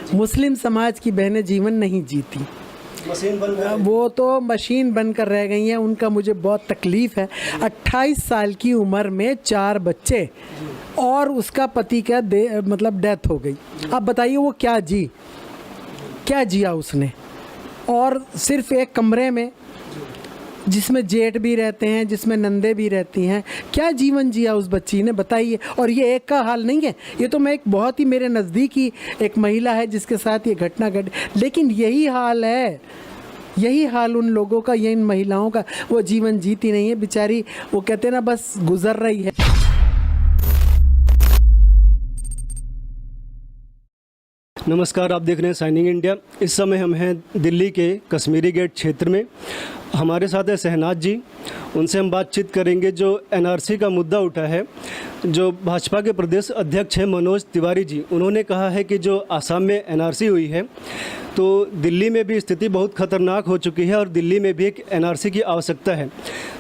मुस्लिम समाज की बहनें जीवन नहीं जीती, मशीन बन गई। वो तो मशीन बनकर रह गई हैं। उनका मुझे बहुत तकलीफ़ है। 28 साल की उम्र में 4 बच्चे और उसका पति का मतलब डेथ हो गई। अब बताइए वो क्या जिया उसने, और सिर्फ एक कमरे में जिसमें जेठ भी रहते हैं, जिसमें नंदे भी रहती हैं, क्या जीवन जिया उस बच्ची ने, बताइए। और ये एक का हाल नहीं है, ये तो मैं एक बहुत ही मेरे नज़दीकी एक महिला है जिसके साथ ये घटना घटी, लेकिन यही हाल है, यही हाल उन लोगों का, ये इन महिलाओं का। वो जीवन जीती नहीं है बेचारी, वो कहते हैं ना बस गुजर रही है। नमस्कार, आप देख रहे हैं शाइनिंग इंडिया। इस समय हम हैं दिल्ली के कश्मीरी गेट क्षेत्र में। हमारे साथ है शहनाज जी, उनसे हम बातचीत करेंगे। जो एनआरसी का मुद्दा उठा है, जो भाजपा के प्रदेश अध्यक्ष हैं मनोज तिवारी जी, उन्होंने कहा है कि जो आसाम में एनआरसी हुई है तो दिल्ली में भी स्थिति बहुत खतरनाक हो चुकी है और दिल्ली में भी एक एनआरसी की आवश्यकता है।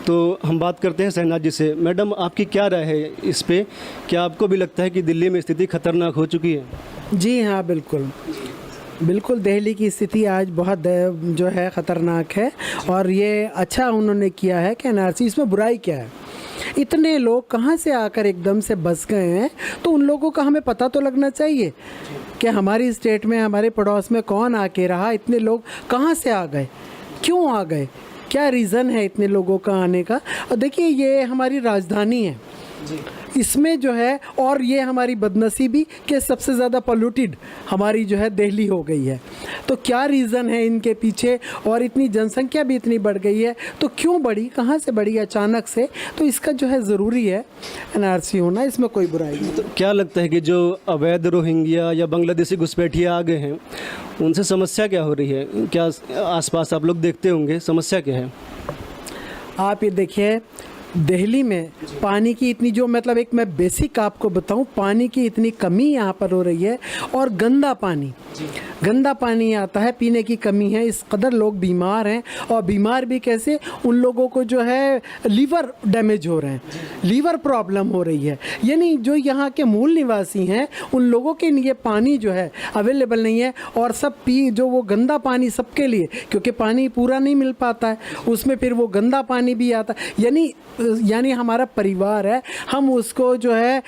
तो हम बात करते हैं शहनाज जी से। मैडम, आपकी क्या राय है इस पे? क्या आपको भी लगता है कि दिल्ली में स्थिति खतरनाक हो चुकी है? जी हाँ, बिल्कुल दिल्ली की स्थिति आज बहुत जो है ख़तरनाक है। और ये अच्छा उन्होंने किया है कि एनआरसी, इसमें बुराई क्या है? इतने लोग कहाँ से आकर एकदम से बस गए हैं, तो उन लोगों का हमें पता तो लगना चाहिए कि हमारी स्टेट में, हमारे पड़ोस में कौन आके रहा, इतने लोग कहाँ से आ गए, क्यों आ गए, क्या रीज़न है इतने लोगों का आने का। और देखिए, ये हमारी राजधानी है जी। इसमें जो है, और ये हमारी बदनसीबी कि सबसे ज़्यादा पोल्यूटेड हमारी जो है दिल्ली हो गई है। तो क्या रीज़न है इनके पीछे? और इतनी जनसंख्या भी इतनी बढ़ गई है, तो क्यों बढ़ी, कहाँ से बढ़ी अचानक से? तो इसका जो है ज़रूरी है एनआरसी होना, इसमें कोई बुराई नहीं। तो क्या लगता है कि जो अवैध रोहिंग्या या बांग्लादेशी घुसपैठिया आ गए हैं, उनसे समस्या क्या हो रही है? क्या आसपास आप लोग देखते होंगे, समस्या क्या है? आप ये देखिए, दिल्ली में पानी की इतनी जो मतलब एक मैं बेसिक आपको बताऊं, पानी की इतनी कमी यहाँ पर हो रही है। और गंदा पानी आता है, पीने की कमी है, इस कदर लोग बीमार हैं। और बीमार भी कैसे? उन लोगों को जो है लीवर डैमेज हो रहे हैं, लीवर प्रॉब्लम हो रही है। यानी जो यहाँ के मूल निवासी हैं, उन लोगों के लिए पानी जो है अवेलेबल नहीं है। और सब जो वो गंदा पानी सबके लिए, क्योंकि पानी पूरा नहीं मिल पाता है, उसमें फिर वो गंदा पानी भी आता है। यानी हमारा परिवार है, हम उसको जो है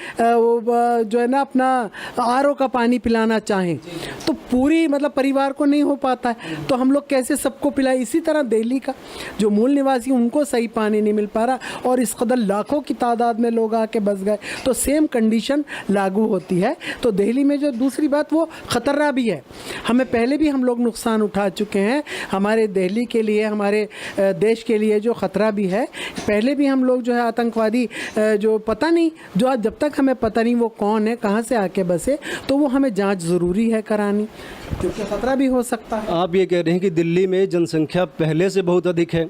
ना अपना आरओ का पानी पिलाना चाहें तो पूरी मतलब परिवार को नहीं हो पाता है, तो हम लोग कैसे सबको पिलाएं? इसी तरह दिल्ली का जो मूल निवासी, उनको सही पानी नहीं मिल पा रहा, और इस कदर लाखों की तादाद में लोग आके बस गए, तो सेम कंडीशन लागू होती है। तो दिल्ली में जो दूसरी बात, वो ख़तरा भी है। हमें पहले भी हम लोग नुकसान उठा चुके हैं, हमारे दिल्ली के लिए, हमारे देश के लिए जो ख़तरा भी है। पहले भी हम लोग जो है आतंकवादी जो पता नहीं, जो जब तक हमें पता नहीं वो कौन है, कहाँ से आके बसे, तो वो हमें जांच ज़रूरी है करानी, क्योंकि ख़तरा भी हो सकता है। आप ये कह रहे हैं कि दिल्ली में जनसंख्या पहले से बहुत अधिक है,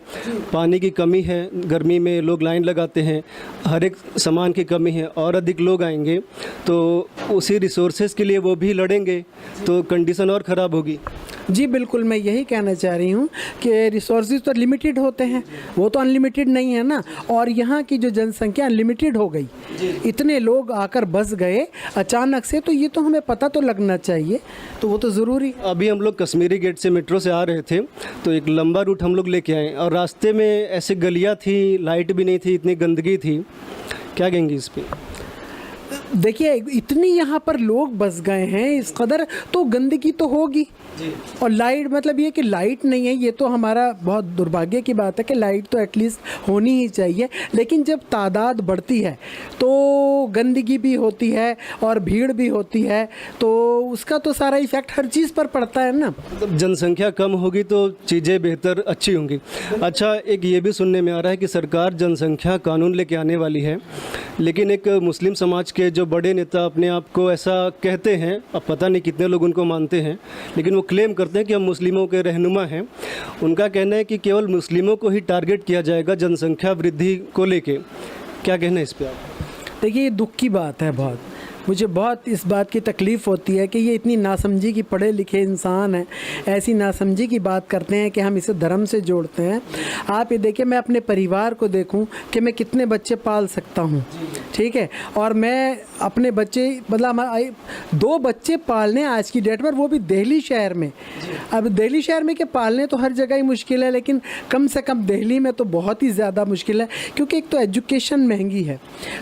पानी की कमी है, गर्मी में लोग लाइन लगाते हैं, हर एक सामान की कमी है, और अधिक लोग आएंगे तो उसी रिसोर्सेज के लिए वो भी लड़ेंगे, तो कंडीशन और ख़राब होगी। जी बिल्कुल, मैं यही कहना चाह रही हूँ कि रिसोर्सेज तो लिमिटेड होते हैं, वो तो अनलिमिटेड नहीं है ना। और यहाँ की जो जनसंख्या अनलिमिटेड हो गई, इतने लोग आकर बस गए अचानक से, तो ये तो हमें पता तो लगना चाहिए, तो वो तो ज़रूरी। अभी हम लोग कश्मीरी गेट से मेट्रो से आ रहे थे, तो एक लंबा रूट हम लोग लेके आए, और रास्ते में ऐसे गलियाँ थी, लाइट भी नहीं थी, इतनी गंदगी थी। क्या कहेंगी इस पर? देखिए, इतनी यहाँ पर लोग बस गए हैं इस कदर, तो गंदगी तो होगी। और लाइट, मतलब ये कि लाइट नहीं है, ये तो हमारा बहुत दुर्भाग्य की बात है कि लाइट तो एटलीस्ट होनी ही चाहिए। लेकिन जब तादाद बढ़ती है तो गंदगी भी होती है और भीड़ भी होती है, तो उसका तो सारा इफेक्ट हर चीज़ पर पड़ता है ना। मतलब जनसंख्या कम होगी तो चीज़ें बेहतर अच्छी होंगी। अच्छा, एक ये भी सुनने में आ रहा है कि सरकार जनसंख्या कानून लेके आने वाली है, लेकिन एक मुस्लिम समाज के जो बड़े नेता अपने आप को ऐसा कहते हैं, अब पता नहीं कितने लोग उनको मानते हैं, लेकिन वो क्लेम करते हैं कि हम मुस्लिमों के रहनुमा हैं। उनका कहना है कि केवल मुस्लिमों को ही टारगेट किया जाएगा जनसंख्या वृद्धि को लेके। क्या कहना है इस पर आप? देखिए, ये दुख की बात है बहुत। मुझे बहुत इस बात की तकलीफ़ होती है कि ये इतनी नासमझी की पढ़े लिखे इंसान हैं, ऐसी नासमझी की बात करते हैं कि हम इसे धर्म से जोड़ते हैं। आप ये देखिए, मैं अपने परिवार को देखूं कि मैं कितने बच्चे पाल सकता हूं, ठीक है, और मैं अपने बच्चे मतलब 2 बच्चे पालने आज की डेट पर, वो भी दिल्ली शहर में। अब दिल्ली शहर में के पालने तो हर जगह ही मुश्किल है, लेकिन कम से कम दिल्ली में तो बहुत ही ज़्यादा मुश्किल है, क्योंकि एक तो एजुकेशन महंगी है,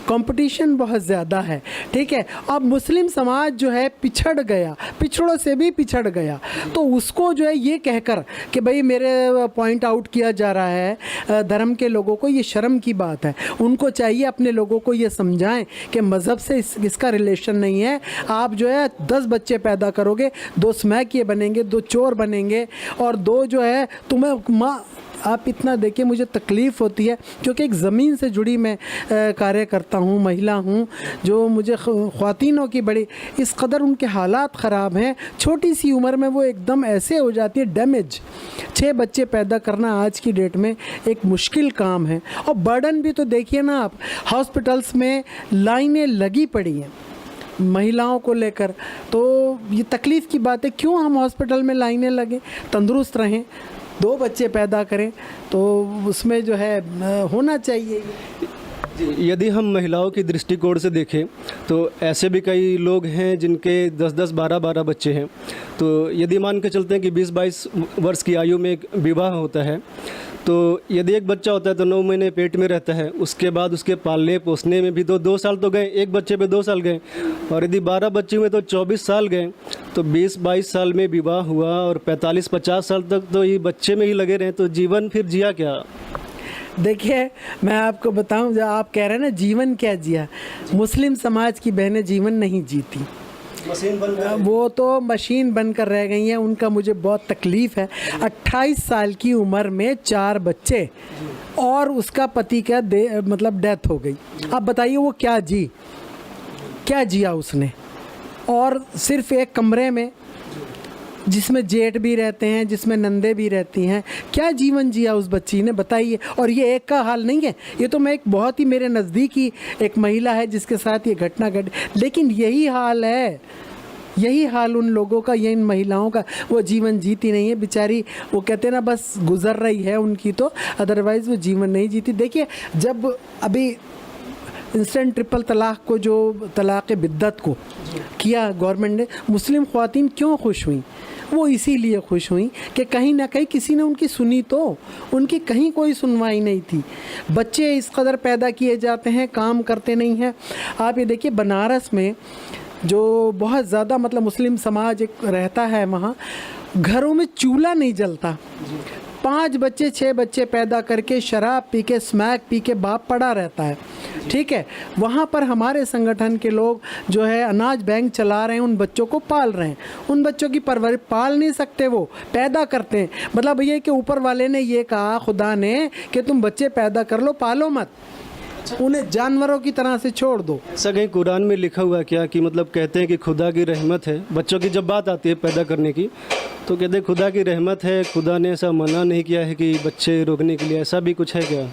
कंपटीशन बहुत ज़्यादा है, ठीक है। अब मुस्लिम समाज जो है पिछड़ गया, पिछड़ों से भी पिछड़ गया, तो उसको जो है ये कहकर कि भाई मेरे पॉइंट आउट किया जा रहा है धर्म के लोगों को, ये शर्म की बात है। उनको चाहिए अपने लोगों को ये समझाएं कि मज़हब से इसका रिलेशन नहीं है। आप जो है 10 बच्चे पैदा करोगे, 2 स्मैक ये बनेंगे, 2 चोर बनेंगे, और 2 जो है तुम्हें माँ। आप इतना देखिए, मुझे तकलीफ़ होती है क्योंकि एक ज़मीन से जुड़ी मैं कार्य करता हूँ, महिला हूँ, जो मुझे ख़वातीनों की बड़ी इस कदर उनके हालात ख़राब हैं, छोटी सी उम्र में वो एकदम ऐसे हो जाती है डैमेज। 6 बच्चे पैदा करना आज की डेट में एक मुश्किल काम है, और बर्डन भी तो देखिए ना आप, हॉस्पिटल्स में लाइनें लगी पड़ी हैं महिलाओं को लेकर। तो ये तकलीफ़ की बात है, क्यों हम हॉस्पिटल में लाइनें लगें? तंदुरुस्त रहें, 2 बच्चे पैदा करें, तो उसमें जो है होना चाहिए। यदि हम महिलाओं की दृष्टिकोण से देखें तो ऐसे भी कई लोग हैं जिनके 10-10, 12-12 बच्चे हैं। तो यदि मान के चलते हैं कि 20-22 वर्ष की आयु में एक विवाह होता है, तो यदि एक बच्चा होता है तो 9 महीने पेट में रहता है, उसके बाद उसके पालने पोसने में भी तो 2 साल तो गए, एक बच्चे पे 2 साल गए, और यदि 12 बच्चे हुए तो 24 साल गए। तो 20-22 साल में विवाह हुआ और 45-50 साल तक तो ये बच्चे में ही लगे रहे, तो जीवन फिर जिया क्या? देखिए, मैं आपको बताऊं, जो आप कह रहे हैं ना जीवन क्या जिया, मुस्लिम समाज की बहनें जीवन नहीं जीती, मशीन बन गई। वो तो मशीन बनकर रह गई हैं। उनका मुझे बहुत तकलीफ़ है। 28 साल की उम्र में 4 बच्चे, और उसका पति का मतलब डेथ हो गई। अब बताइए वो क्या जिया उसने, और सिर्फ एक कमरे में जिसमें जेठ भी रहते हैं, जिसमें नंदे भी रहती हैं, क्या जीवन जिया उस बच्ची ने, बताइए। और ये एक का हाल नहीं है, ये तो मैं एक बहुत ही मेरे नज़दीकी एक महिला है जिसके साथ ये घटना घटी, लेकिन यही हाल है, यही हाल उन लोगों का, ये इन महिलाओं का। वो जीवन जीती नहीं है बेचारी, वो कहते हैं ना बस गुजर रही है उनकी, तो अदरवाइज़ वो जीवन नहीं जीती। देखिए, जब अभी इंस्टेंट ट्रिपल तलाक़ को, जो तलाक़ बिद्दत को किया गवर्नमेंट ने, मुस्लिम ख़वातीन क्यों खुश हुई? वो इसीलिए खुश हुई कि कहीं ना कहीं किसी ने उनकी सुनी, तो उनकी कहीं कोई सुनवाई नहीं थी। बच्चे इस कदर पैदा किए जाते हैं, काम करते नहीं हैं। आप ये देखिए, बनारस में जो बहुत ज़्यादा मतलब मुस्लिम समाज एक रहता है, वहाँ घरों में चूल्हा नहीं जलता। 5 बच्चे 6 बच्चे पैदा करके शराब पी के, स्मैक पी के बाप पड़ा रहता है, ठीक है। वहाँ पर हमारे संगठन के लोग जो है अनाज बैंक चला रहे हैं, उन बच्चों को पाल रहे हैं। उन बच्चों की परवरिश पाल नहीं सकते, वो पैदा करते हैं। मतलब ये कि ऊपर वाले ने ये कहा, खुदा ने, कि तुम बच्चे पैदा कर लो, पालो मत, उन्हें जानवरों की तरह से छोड़ दो। ऐसा कहीं कुरान में लिखा हुआ क्या कि मतलब कहते हैं कि खुदा की रहमत है, बच्चों की जब बात आती है पैदा करने की तो कहते हैं खुदा की रहमत है, खुदा ने ऐसा मना नहीं किया है कि बच्चे रोकने के लिए, ऐसा भी कुछ है क्या?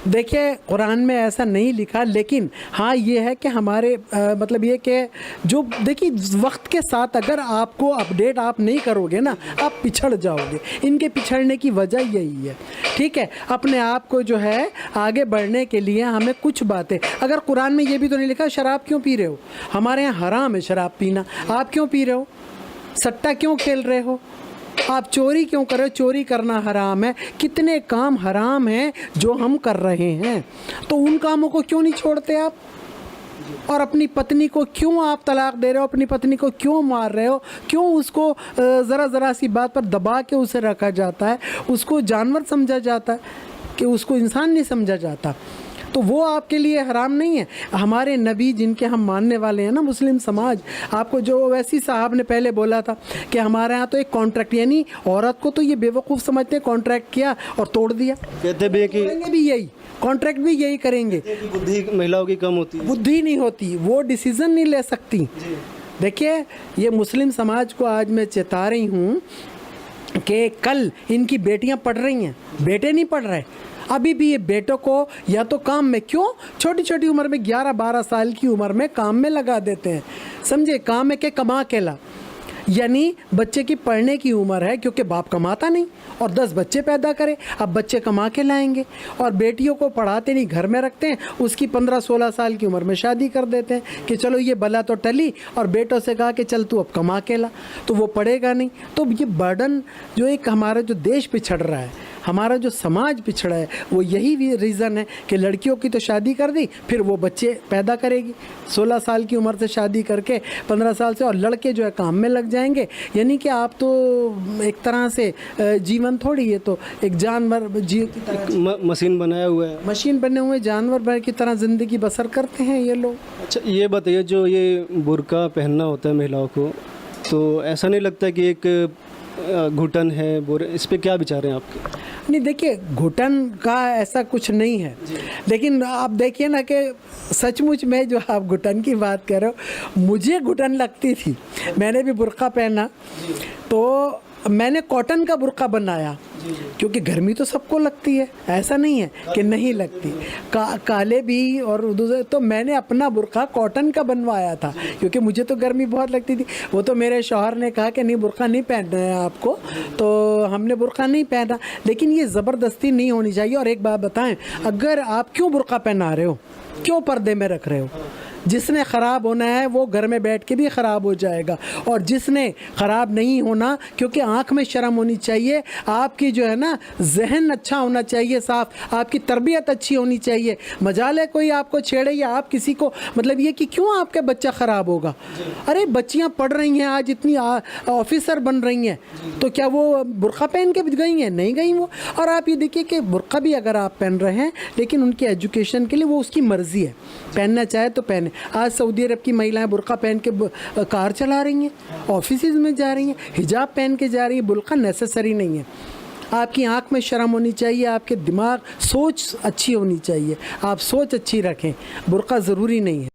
देखिए, कुरान में ऐसा नहीं लिखा, लेकिन हाँ ये है कि हमारे मतलब ये कि जो देखिए वक्त के साथ अगर आपको अपडेट आप नहीं करोगे ना, आप पिछड़ जाओगे। इनके पिछड़ने की वजह यही है, ठीक है। अपने आप को जो है आगे बढ़ने के लिए हमें कुछ बातें, अगर कुरान में ये भी तो नहीं लिखा शराब क्यों पी रहे हो, हमारे यहाँ हराम है शराब पीना, आप क्यों पी रहे हो? सट्टा क्यों खेल रहे हो? आप चोरी क्यों कर रहे हो? चोरी करना हराम है। कितने काम हराम हैं जो हम कर रहे हैं, तो उन कामों को क्यों नहीं छोड़ते आप? और अपनी पत्नी को क्यों आप तलाक दे रहे हो? अपनी पत्नी को क्यों मार रहे हो? क्यों उसको ज़रा सी बात पर दबा के उसे रखा जाता है? उसको जानवर समझा जाता है कि उसको इंसान नहीं समझा जाता? तो वो आपके लिए हराम नहीं है। हमारे नबी जिनके हम मानने वाले हैं ना, मुस्लिम समाज, आपको जो वैसी साहब ने पहले बोला था कि हमारे यहाँ तो एक कॉन्ट्रैक्ट, यानी औरत को तो ये बेवकूफ़ समझते हैं, कॉन्ट्रैक्ट किया और तोड़ दिया। कहते भी कि भी यही कॉन्ट्रैक्ट भी यही करेंगे। बुद्धि महिलाओं की कम होती है, बुद्धि नहीं होती, वो डिसीज़न नहीं ले सकती। देखिए, ये मुस्लिम समाज को आज मैं चेता रही हूँ कि कल इनकी बेटियाँ पढ़ रही हैं, बेटे नहीं पढ़ रहे। अभी भी ये बेटों को या तो काम में, क्यों छोटी छोटी उम्र में 11-12 साल की उम्र में काम में लगा देते हैं, समझे, काम में के कमा के ला, यानी बच्चे की पढ़ने की उम्र है क्योंकि बाप कमाता नहीं और 10 बच्चे पैदा करे, अब बच्चे कमा के लाएंगे और बेटियों को पढ़ाते नहीं, घर में रखते हैं, उसकी 15-16 साल की उम्र में शादी कर देते हैं कि चलो ये बला तो टली, और बेटों से कहा कि चल तू अब कमा के ला, तो वो पढ़ेगा नहीं। तो ये बर्डन जो एक हमारा जो देश पिछड़ रहा है, हमारा जो समाज पिछड़ा है, वो यही भी रीज़न है कि लड़कियों की तो शादी कर दी, फिर वो बच्चे पैदा करेगी 16 साल की उम्र से शादी करके 15 साल से, और लड़के जो है काम में लग जाएंगे। यानी कि आप तो एक तरह से जीवन थोड़ी है, तो एक जानवर जीव की तरह, मशीन बनाया हुआ है, मशीन बने हुए जानवर की तरह ज़िंदगी बसर करते हैं ये लोग। अच्छा ये बताइए, जो ये बुर्का पहनना होता है महिलाओं को, तो ऐसा नहीं लगता कि एक घुटन है, इस पे क्या विचार हैं आपके? नहीं देखिए, घुटन का ऐसा कुछ नहीं है, लेकिन आप देखिए ना कि सचमुच में जो आप घुटन की बात कर रहे हो, मुझे घुटन लगती थी, मैंने भी बुर्का पहना, तो मैंने कॉटन का बुर्का बनाया क्योंकि गर्मी तो सबको लगती है, ऐसा नहीं है कि नहीं लगती, काले भी और दूसरे, तो मैंने अपना बुर्का कॉटन का बनवाया था क्योंकि मुझे तो गर्मी बहुत लगती थी। वो तो मेरे शौहर ने कहा कि नहीं बुर्का नहीं पहनना है आपको, तो हमने बुर्का नहीं पहना, लेकिन ये ज़बरदस्ती नहीं होनी चाहिए। और एक बात बताएं, अगर आप क्यों बुर्का पहना रहे हो, क्यों पर्दे में रख रहे हो, जिसने ख़राब होना है वो घर में बैठ के भी ख़राब हो जाएगा, और जिसने ख़राब नहीं होना, क्योंकि आँख में शर्म होनी चाहिए, आपकी जो है ना जहन अच्छा होना चाहिए, साफ, आपकी तरबियत अच्छी होनी चाहिए। मजाले कोई आपको छेड़े या आप किसी को, मतलब ये कि क्यों आपका बच्चा ख़राब होगा। अरे बच्चियाँ पढ़ रही हैं आज, इतनी ऑफिसर बन रही हैं, तो क्या वो बुर्का पहन के गई हैं? नहीं गई वो। और आप ये देखिए कि बुर्का भी अगर आप पहन रहे हैं, लेकिन उनकी एजुकेशन के लिए वो उसकी मर्ज़ी है, पहनना चाहे तो पहने। आज सऊदी अरब की महिलाएं बुर्का पहन के कार चला रही हैं, ऑफिस में जा रही हैं, हिजाब पहन के जा रही हैं, बुर्का नेसेसरी नहीं है। आपकी आंख में शर्म होनी चाहिए, आपके दिमाग सोच अच्छी होनी चाहिए, आप सोच अच्छी रखें, बुर्का ज़रूरी नहीं है।